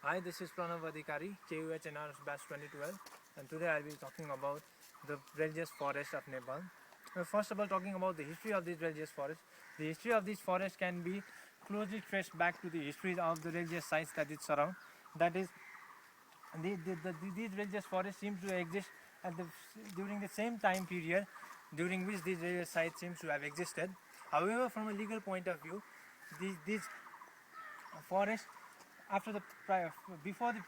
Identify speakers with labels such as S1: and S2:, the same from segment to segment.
S1: Hi, this is Pranav Adhikari, HNRS Batch 2012, and today I'll be talking about the religious forest of Nepal. First of all, talking about the history of these religious forests. The history of these forests can be closely traced back to the history of the religious sites that it surrounds. That is, these religious forests seem to exist at during the same time period during which these religious sites seem to have existed. However, from a legal point of view, these forests after the before the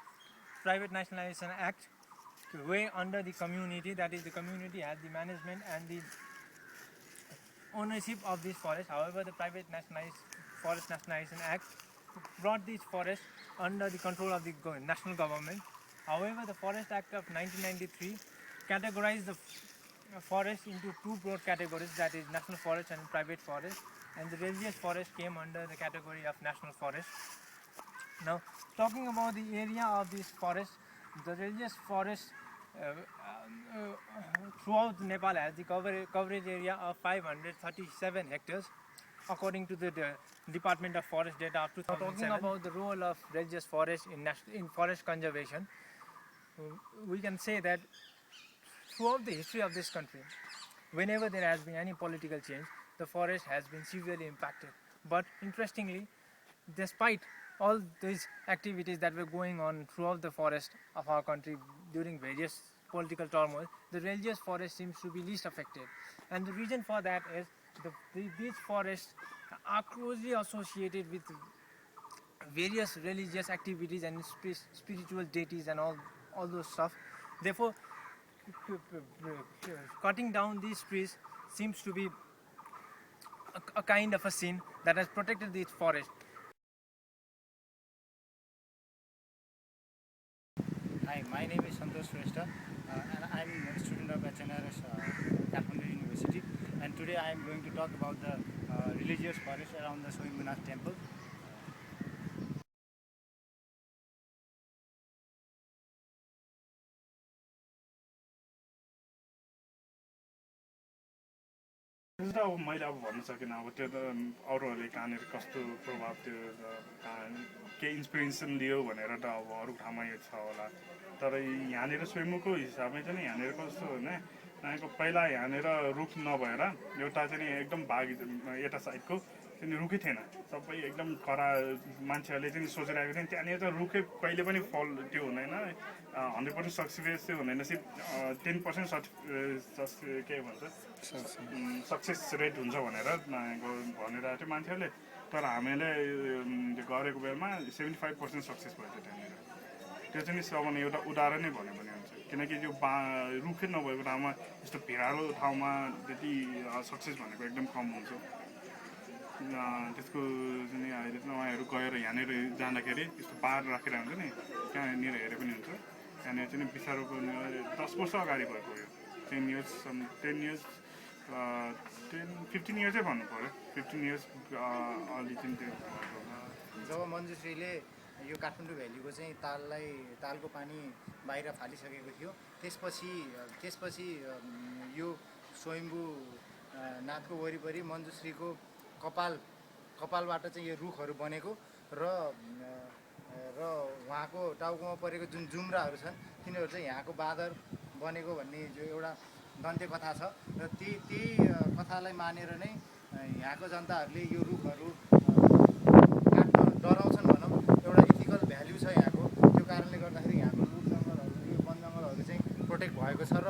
S1: Private Nationalization Act were under the community. That is, the community had the management and the ownership of these forests. However, the Forest Nationalization Act brought these forests under the control of the national government. However, the Forest Act of 1993 categorized the forest into two broad categories, that is national forest and private forest, and the religious forest came under the category of national forest. Now, talking about the area of this forest, the religious forest throughout Nepal has the coverage area of 537 hectares, according to the Department of Forest data of 2007. Talking about the role of religious forest in forest conservation, we can say that throughout the history of this country, whenever there has been any political change, the forest has been severely impacted. But interestingly, despite all these activities that were going on throughout the forest of our country during various political turmoil, the religious forest seems to be least affected. And the reason for that is these forests are closely associated with various religious activities and spiritual deities and all those stuff. Therefore, cutting down these trees seems to be a kind of a sin that has protected this forest.
S2: Hi, my name is Santosh Shrestha and I'm a student of HNRS Kathmandu University, and today I am going to talk about the religious forest around the Swayambhunath temple.
S3: अब मैले अब भन्न सकिनँ अब त्यो त अरूहरूले कहाँनिर कस्तो प्रभाव त्यो केही इन्सपिरेसन लियो भनेर त अब अरू ठाउँमा यो छ होला, तर यहाँनिर स्वयम्भूको हिसाबले चाहिँ यहाँनिर कस्तो होइन, यहाँको पहिला यहाँनिर रुख नभएर एउटा चाहिँ एकदम भाग यता साइडको चाहिँ रुखै थिएन, सबै एकदम कडा मान्छेहरूले चाहिँ सोचिरहेको थियो त्यहाँनिर त रुखै कहिले पनि फल त्यो हुँदैन, 100% सक्सेस चाहिँ हुँदैन, सिर्फ 10% के भन्छ सक्सेस रेट हुन्छ भनेर भनिरहेको थियो मान्छेहरूले, तर हामीले गरेको बेलामा 75% सक्सेस भयो त्यहाँनिर। त्यो चाहिँ नि सबभन्दा एउटा उदाहरण नै भन्यो भने हुन्छ, किनकि त्यो रुखै नभएको ठाउँमा यस्तो भिरालो ठाउँमा त्यति सक्सेस भनेको एकदम कम हुन्छ। त्यसको चाहिँ अहिले तपाईँहरू गएर यहाँनिर जाँदाखेरि यस्तो पाहाड राखेर हुन्छ नि, त्यहाँनिर हेरे पनि हुन्छ। त्यहाँनिर चाहिँ बिसारोको 10 वर्ष अगाडि भएको यो 10 इयर्स 15 इयर्सै भन्नु पऱ्यो, 15 इयर्स अलि चाहिँ त्यो
S2: जब मञ्जुश्रीले यो काठमाडौँ भ्यालीको चाहिँ तालको पानी बाहिर फालिसकेको थियो, त्यसपछि यो स्वयम्भू नाथको वरिपरि मञ्जुश्रीको कपालबाट चाहिँ यो रुखहरू बनेको र उहाँको टाउकोमा परेको जुन जुम्राहरू छन् तिनीहरू चाहिँ यहाँको बाँदर बनेको भन्ने जो एउटा दन्त्य कथा छ, र ती कथालाई मानेर नै यहाँको जनताहरूले यो रुखहरू काट्न डराउँछन् भनौँ। एउटा इथिकल भ्याल्यु छ यहाँको, त्यो कारणले गर्दाखेरि यहाँको रुख जङ्गलहरू यो वन जङ्गलहरू चाहिँ प्रोटेक्ट भएको छ, र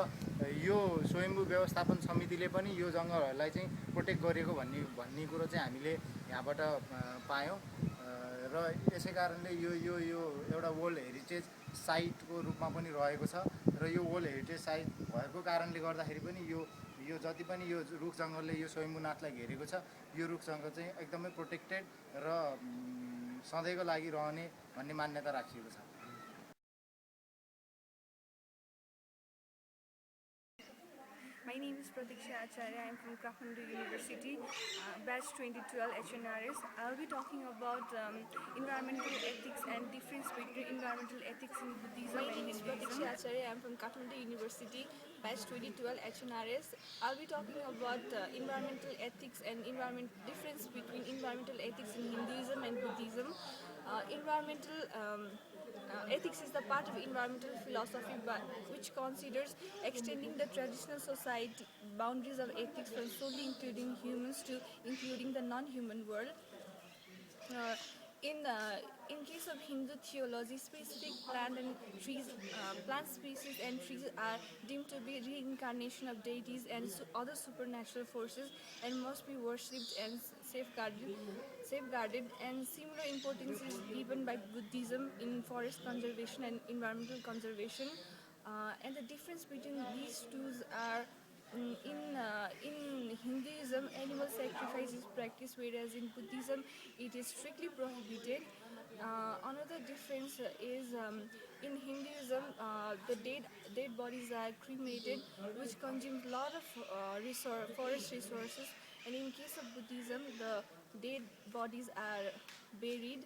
S2: यो स्वयम्भू व्यवस्थापन समितिले पनि यो जङ्गलहरूलाई चाहिँ प्रोटेक्ट गरेको भन्ने कुरो चाहिँ हामीले यहाँबाट पायौँ, र यसै कारणले यो एउटा वर्ल्ड हेरिटेज साइटको रूपमा पनि रहेको छ, र यो वर्ल्ड हेरिटेज साइट भएको कारणले गर्दाखेरि पनि यो जति पनि यो रुख जङ्गलले यो स्वयम्भूनाथलाई घेरेको छ, यो रुख जङ्गल चाहिँ एकदमै प्रोटेक्टेड र सधैँको लागि रहने भन्ने मान्यता राखिएको छ।
S4: My name is Pratiksha Acharya. I am from Kathmandu University, batch 2012 HNRS. I'll be talking about environmental ethics and difference between environmental ethics in Buddhism and Hinduism. My name is Pratiksha Acharya. I am from Kathmandu University, batch 2012 HNRS. I'll be talking about environmental ethics and difference between environmental ethics in Hinduism and Buddhism. Environmental Ethics is the part of environmental philosophy which considers extending the traditional society boundaries of ethics from solely including humans to including the non-human world. Uh, in case of Hindu theology, specific plant species and trees are deemed to be reincarnation of deities and other supernatural forces and must be worshipped and safeguarded. And similar importance is given by Buddhism in forest conservation and environmental conservation. And the difference between these two are in Hinduism, animal sacrifice is practiced, whereas in Buddhism, it is strictly prohibited. Another difference is in Hinduism, the dead bodies are cremated, which consumes a lot of forest resources, and in case of Buddhism, the dead bodies are buried.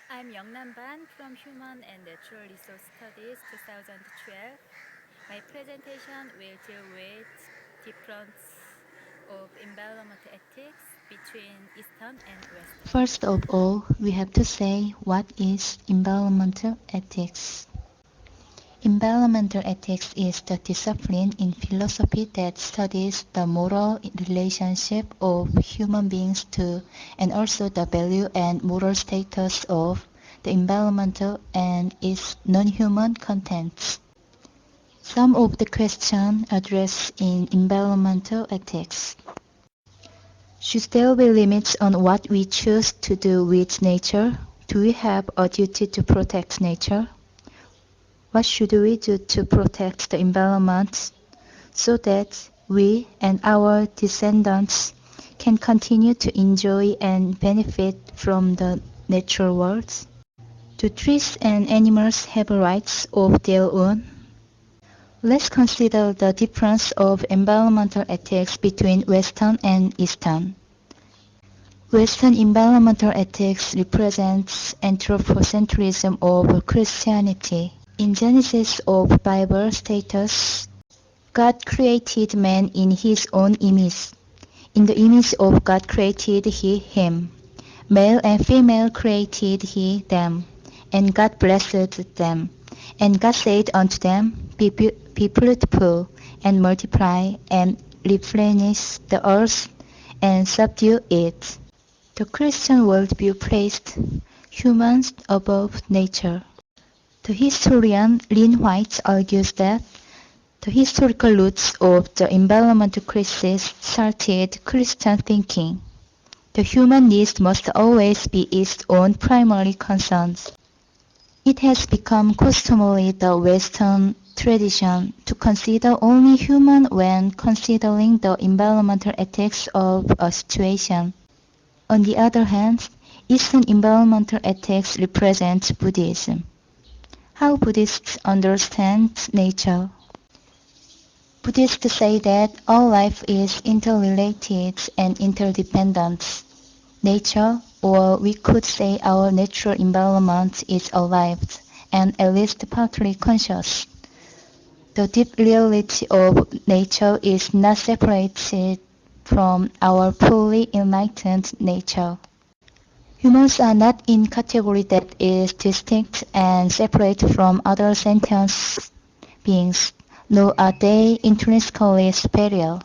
S5: I'm Youngnam Ban from Human and Natural Resource Studies 2012. My presentation will deal with difference of environmental ethics between Eastern and Western.
S6: First of all, we have to say what is environmental ethics. Environmental ethics is the discipline in philosophy that studies the moral relationship of human beings to and also the value and moral status of the environment and its non-human contents. Some of the questions addressed in environmental ethics. Should there be limits on what we choose to do with nature? Do we have a duty to protect nature? What should we do to protect the environment so that we and our descendants can continue to enjoy and benefit from the natural world? Do trees and animals have rights of their own? Let's consider the difference of environmental ethics between Western and Eastern. Western environmental ethics represents anthropocentrism of Christianity. In Genesis of Bible status, God created man in his own image. In the image of God created he him. Male and female created he them. And God blessed them. And God said unto them, Be fruitful, and multiply, and replenish the earth, and subdue it. The Christian worldview placed humans above nature. The historian Lynn White argues that the historical roots of the environmental crisis started Christian thinking. The human needs must always be its own primary concerns. It has become customary the Western tradition to consider only human when considering the environmental ethics of a situation. On the other hand, Eastern environmental ethics represents Buddhism. How Buddhists understand nature. Buddhists say that all life is interrelated and interdependent. Nature, or we could say our natural environment, is alive and at least partly conscious. The deep reality of nature is not separated from our fully enlightened nature. Humans are not in category that is distinct and separate from other sentient beings, nor are they intrinsically superior.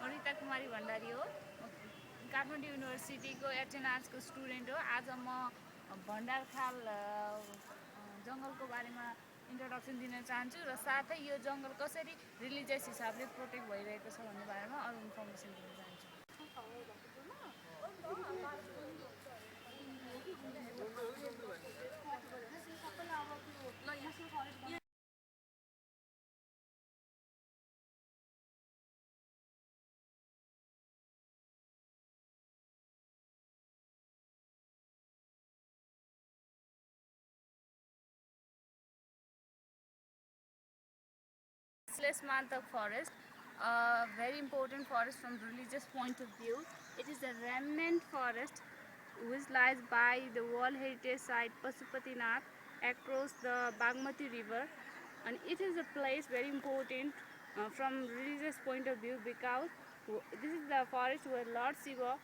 S7: Anita कुमारी भण्डारी हो Kathmandu युनिभर्सिटीको HNRSको student हो आज म भण्डारखाल जङ्गलको बारेमा introduction दिन चाहन्छु र साथै यो जङ्गल कसरी रिलिजियस हिसाबले प्रोटेक्ट भइरहेको छ भन्ने बारेमा अरू इन्फर्मेसन दिन चाहन्छु Month of forest, a very important forest from religious point of view. It is a remnant forest which lies by the World Heritage Site Pashupatinath across the Bagmati River, and it is a place very important from religious point of view because this is the forest where Lord Shiva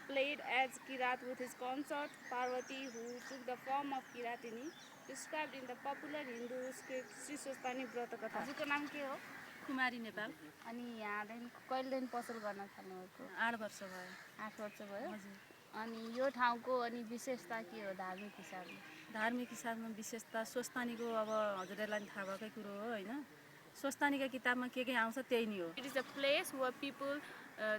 S7: played as Kirat with his consort Parvati, who took the form of Kiratini, described in the popular Hindu script Sri Swastani Brata Katha. हजुरको नाम के हो?
S5: कुमारी नेपाल
S7: अनि यहाँदेखि कहिलेदेखि पसल गर्न थाल्नुभएको?
S5: 8 वर्ष भयो
S7: 8 वर्ष भयो।
S5: हजुर
S7: अनि यो ठाउँको अनि विशेषता के हो धार्मिक हिसाबले?
S5: धार्मिक हिसाबमा विशेषता स्वस्तानीको अब हजुरहरूलाई पनि थाहा भएकै कुरो हो होइन स्वस्तानीका किताबमा के आउँछ त्यही नै हो
S7: It is a place where people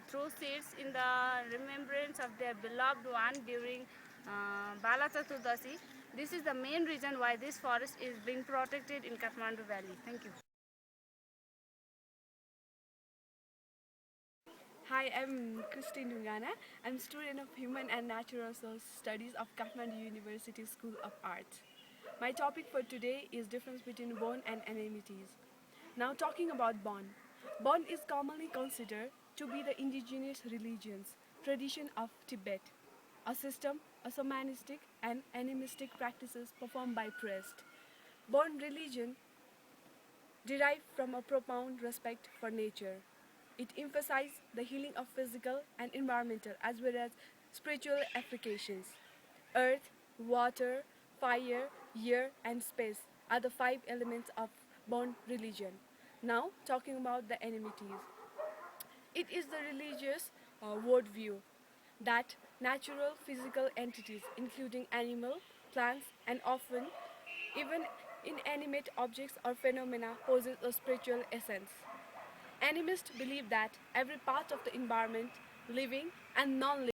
S7: throw seeds in the remembrance of their beloved one during Bala Chaturdashi. This is the main reason why this forest is being protected in Kathmandu Valley. Thank you.
S8: Hi, I'm Christine Dungana. I'm a student of Human and Natural Resource Studies of Kathmandu University School of Art. My topic for today is difference between bone and amenities. Now talking about bone. Bone is commonly considered to be the indigenous religions, tradition of Tibet, a system of shamanistic and animistic practices performed by priests. Bone religion derived from a profound respect for nature. It emphasizes the healing of physical and environmental as well as spiritual applications. Earth, water, fire, air, and space are the 5 elements of Bon religion. Now, talking about the amenities. It is the religious worldview that natural physical entities, including animal, plants, and often even inanimate objects or phenomena, possess a spiritual essence. Animists believe that every part of the environment, living and non-living,